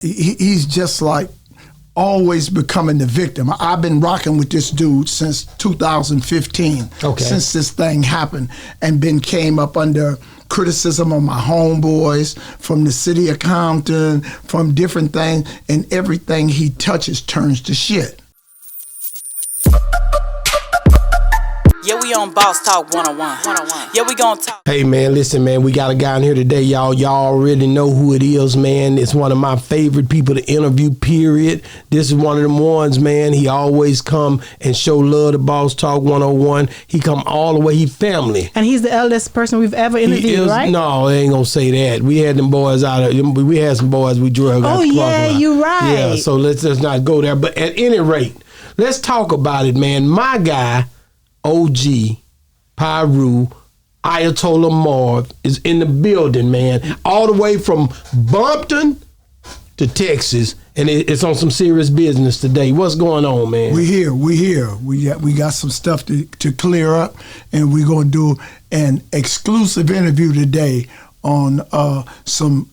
he's just like always becoming the victim. I've been rocking with this dude since 2015, since this thing happened, and came up under criticism of my homeboys from the city of Compton, from different things, and everything he touches turns to shit. Yeah, we on Boss Talk 101. Yeah, we gonna talk. Hey, man, listen, man, we got a guy in here today, y'all. Y'all already know who it is, man. It's one of my favorite people to interview, period. This is one of them ones, man. He always come and show love to Boss Talk 101. He come all the way. He family. And he's the eldest person we've ever interviewed, right? No, they ain't gonna say that. We had them boys out of, we had some boys we drug out. Oh, yeah, you right. Yeah, so let's not go there. But at any rate, let's talk about it, man. My guy, OG, PIRU, Ayatollah Marv is in the building, man. All the way from Compton to Texas, and it's on some serious business today. What's going on, man? We here. We got some stuff to clear up, and we're gonna do an exclusive interview today on some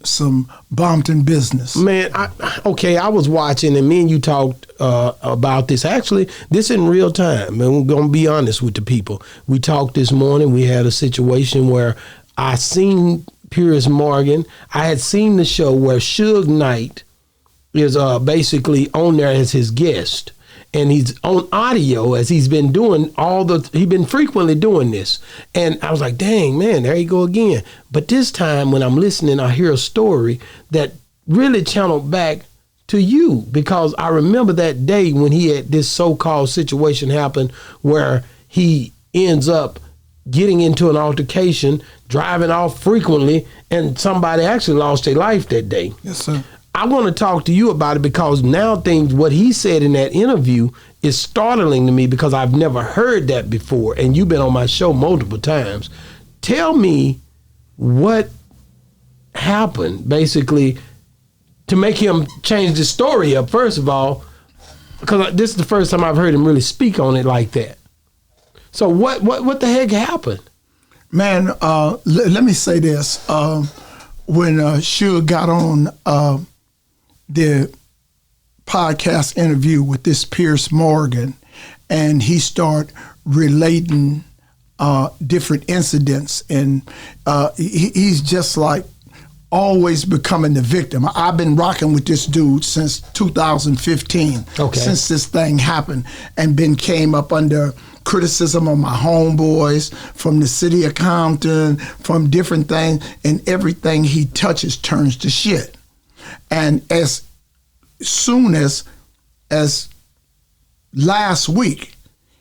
Compton business. Man, I was watching, and me and you talked about this. Actually, this in real time, and we're gonna be honest with the people. We talked this morning. We had a situation where I seen Piers Morgan. I had seen the show where Suge Knight is basically on there as his guest. And he's on audio as he's been doing he's been frequently doing this. And I was like, dang, man, there you go again. But this time when I'm listening, I hear a story that really channeled back to you, because I remember that day when he had this so-called situation happen where he ends up getting into an altercation, driving off frequently, and somebody actually lost their life that day. Yes, sir. I want to talk to you about it because now what he said in that interview is startling to me, because I've never heard that before, and you've been on my show multiple times. Tell me what happened, basically, to make him change the story up, first of all, because this is the first time I've heard him really speak on it like that. So what the heck happened? Man, let me say this. When Suge got on the podcast interview with this Piers Morgan, and he started relating different incidents, and he's just like always becoming the victim. I've been rocking with this dude since 2015, since this thing happened, and came up under criticism of my homeboys from the city of Compton, from different things, and everything he touches turns to shit. And as soon as last week,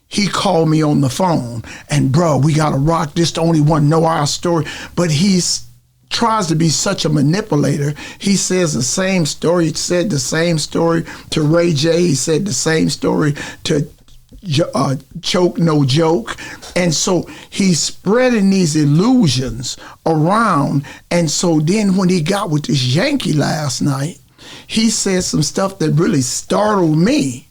he called me on the phone, and bro, we gotta rock this. The only one know our story, but tries to be such a manipulator. He says the same story. He said the same story to Ray J. He said the same story to Choke No Joke. And so he's spreading these illusions around. And so then when he got with this Yankee last night, he said some stuff that really startled me.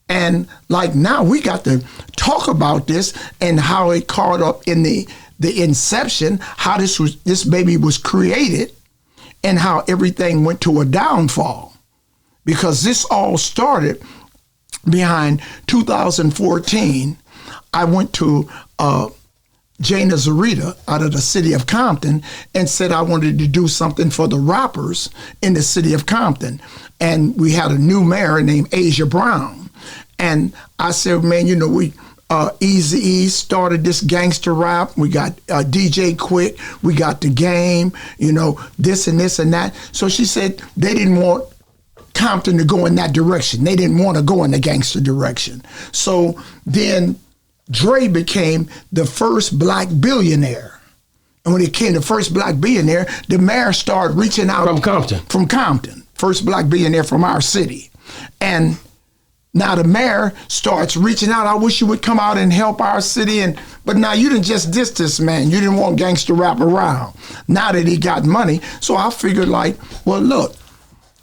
And like now we got to talk about this and how it caught up in the inception, how this baby was created, and how everything went to a downfall. Because this all started behind 2014. I went to Jay Nazarita out of the city of Compton and said I wanted to do something for the rappers in the city of Compton. And we had a new mayor named Asia Brown. And I said, man, we Eazy-E started this gangster rap. We got DJ Quick. We got The Game, this and this and that. So she said they didn't want Compton to go in that direction. They didn't want to go in the gangster direction. So then Dre became the first black billionaire. And when he became the first black billionaire, the mayor started reaching out. From Compton. First black billionaire from our city. And now the mayor starts reaching out. I wish you would come out and help our city. But now you didn't just diss this man. You didn't want gangster rap around. Now that he got money. So I figured well, look,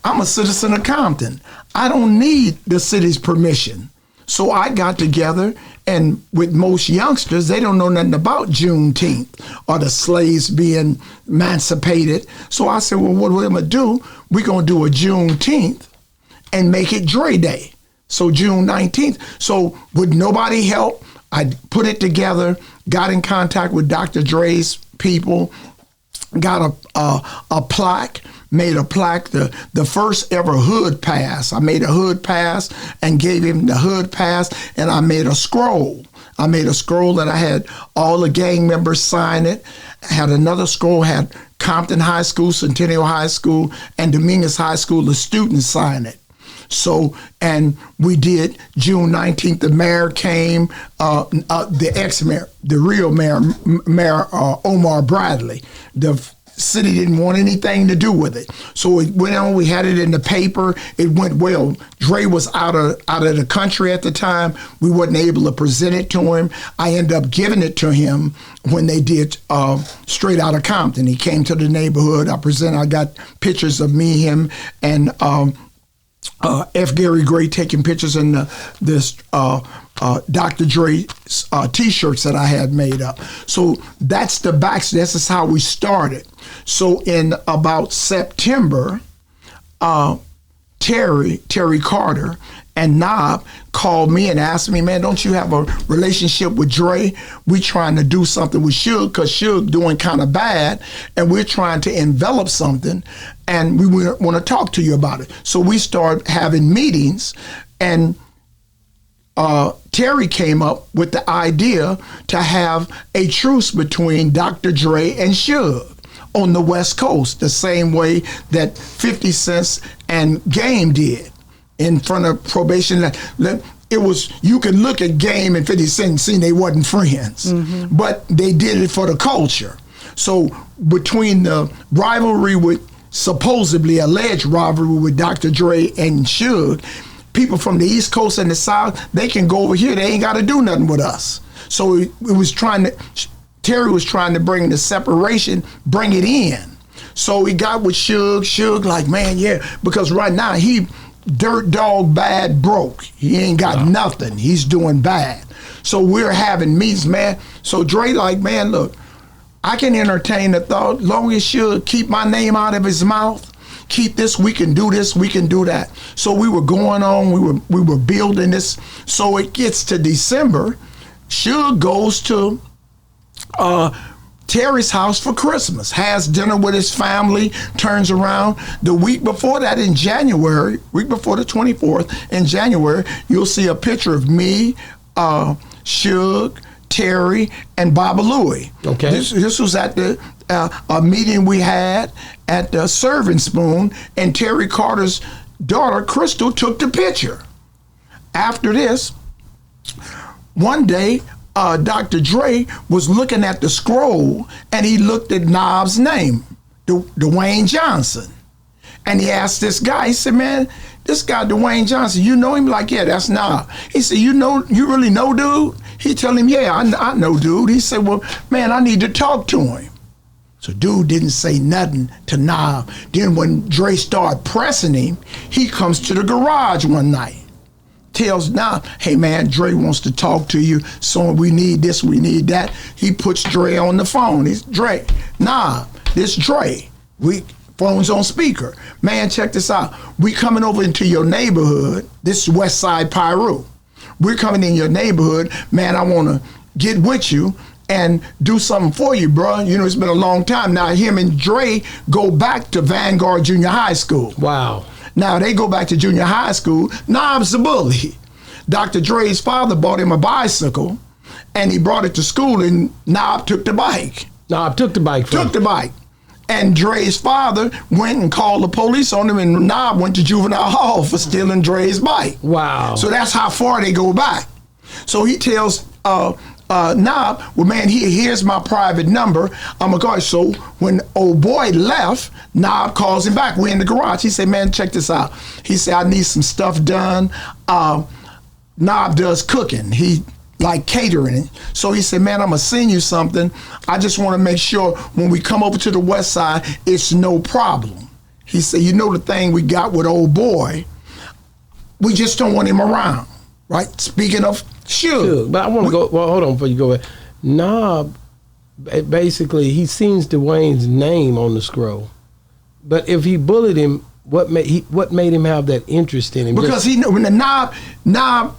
I'm a citizen of Compton. I don't need the city's permission. So I got together, and with most youngsters, they don't know nothing about Juneteenth or the slaves being emancipated. So I said, well, what we're going to do, we're going to do a Juneteenth and make it Dre Day. So June 19th. So with nobody help, I put it together, got in contact with Dr. Dre's people, got a plaque, made a plaque, the first ever hood pass. I made a hood pass and gave him the hood pass, and I made a scroll. I made a scroll that I had all the gang members sign it. I had another scroll, had Compton High School, Centennial High School, and Dominguez High School, the students sign it. So, and we did June 19th, the mayor came, the ex-mayor, the real mayor, Mayor Omar Bradley. The city didn't want anything to do with it. So it went on, we had it in the paper, it went well. Dre was out of the country at the time. We wasn't able to present it to him. I ended up giving it to him when they did Straight Outta Compton. He came to the neighborhood, I got pictures of me, him, and F. Gary Gray taking pictures in this Dr. Dre T-shirts that I had made up. So that's the back. This is how we started. So in about September, Terry Carter and Knob called me and asked me, man, don't you have a relationship with Dre? We trying to do something with Suge, because Suge doing kind of bad, and we're trying to envelop something, and we want to talk to you about it. So we started having meetings, and Terry came up with the idea to have a truce between Dr. Dre and Suge on the West Coast, the same way that 50 Cent and Game did in front of probation. It was, you could look at Game and 50 Cent and see they wasn't friends, but they did it for the culture. So between the rivalry with, supposedly alleged rivalry with Dr. Dre and Suge, people from the East Coast and the South, they can go over here, they ain't got to do nothing with us. So it was Terry was trying to bring the separation, bring it in. So he got with Suge like, man, yeah, because right now he dirt dog bad broke. He ain't got nothing. He's doing bad. So we're having meetings, man. So Dre like, man, look, I can entertain the thought, long as Suge keep my name out of his mouth, keep this, we can do this, we can do that. So we were going on, we were building this. So it gets to December, Suge goes to Terry's house for Christmas, has dinner with his family, turns around. The week before that in January, week before the 24th in January, you'll see a picture of me, Suge, Terry, and Baba Louie. Okay. This was at the a meeting we had at the Serving Spoon, and Terry Carter's daughter, Crystal, took the picture. After this, one day, Dr. Dre was looking at the scroll, and he looked at Knob's name, Dwayne Johnson. And he asked this guy, he said, man, this guy, Dwayne Johnson, you know him? Like, yeah, that's Knob. He said, you really know dude? He tell him, yeah, I know dude. He said, well, man, I need to talk to him. So dude didn't say nothing to Knob. Then when Dre started pressing him, he comes to the garage one night. Tells Knob, hey man, Dre wants to talk to you, so we need this, we need that. He puts Dre on the phone. He's Dre, Knob, this Dre. Phone's on speaker. Man, check this out. We coming over into your neighborhood. This is West Side PIRU. We're coming in your neighborhood. Man, I want to get with you and do something for you, bro. You know, it's been a long time. Now, him and Dre go back to Vanguard Junior High School. Wow. Now, they go back to junior high school. Knob's the bully. Dr. Dre's father bought him a bicycle, and he brought it to school, and Knob took the bike. Knob took the bike from him. Took the bike. And Dre's father went and called the police on him, and Knob went to juvenile hall for stealing Dre's bike. Wow. So that's how far they go back. So he tells Knob, well, man, here's my private number. I'm going to call you. So when old boy left, Knob calls him back. We're in the garage. He said, man, check this out. He said, I need some stuff done. Knob does cooking. He like catering it. So he said, man, I'm going to send you something. I just want to make sure when we come over to the west side, it's no problem. He said, you know the thing we got with old boy, we just don't want him around. right? Speaking of Suge. But I want to go. Well, hold on before you go ahead. Knob, basically, he sees Dwayne's name on the scroll. But if he bullied him, what made him have that interest in him? Because he knew when the Knob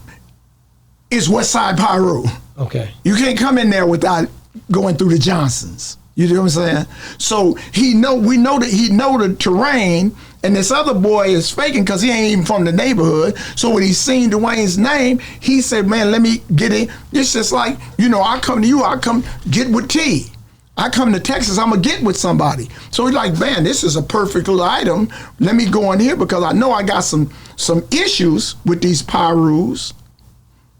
is West Side PIRU. Okay. You can't come in there without going through the Johnsons. You know what I'm saying? So we know that he know the terrain, and this other boy is faking because he ain't even from the neighborhood. So when he seen Dwayne's name, he said, man, let me get in. It's just like, I come to you, I come get with T. I come to Texas, I'm going to get with somebody. So he's like, man, this is a perfect little item. Let me go in here because I know I got some issues with these PIRUs.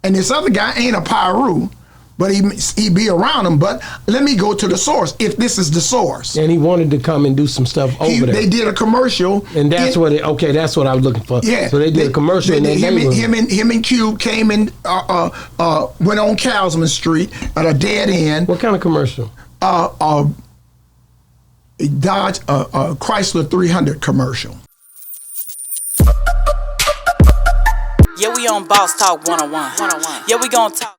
And this other guy ain't a PIRU, but he be around them. But let me go to the source, if this is the source. And he wanted to come and do some stuff over there. They did a commercial. And that's that's what I was looking for. Yeah. So they did a commercial in that neighborhood. Him and Cube came and went on Calsman Street at a dead end. What kind of commercial? A Dodge Chrysler 300 commercial. Yeah, we on Boss Talk 101. Yeah, we gon' talk.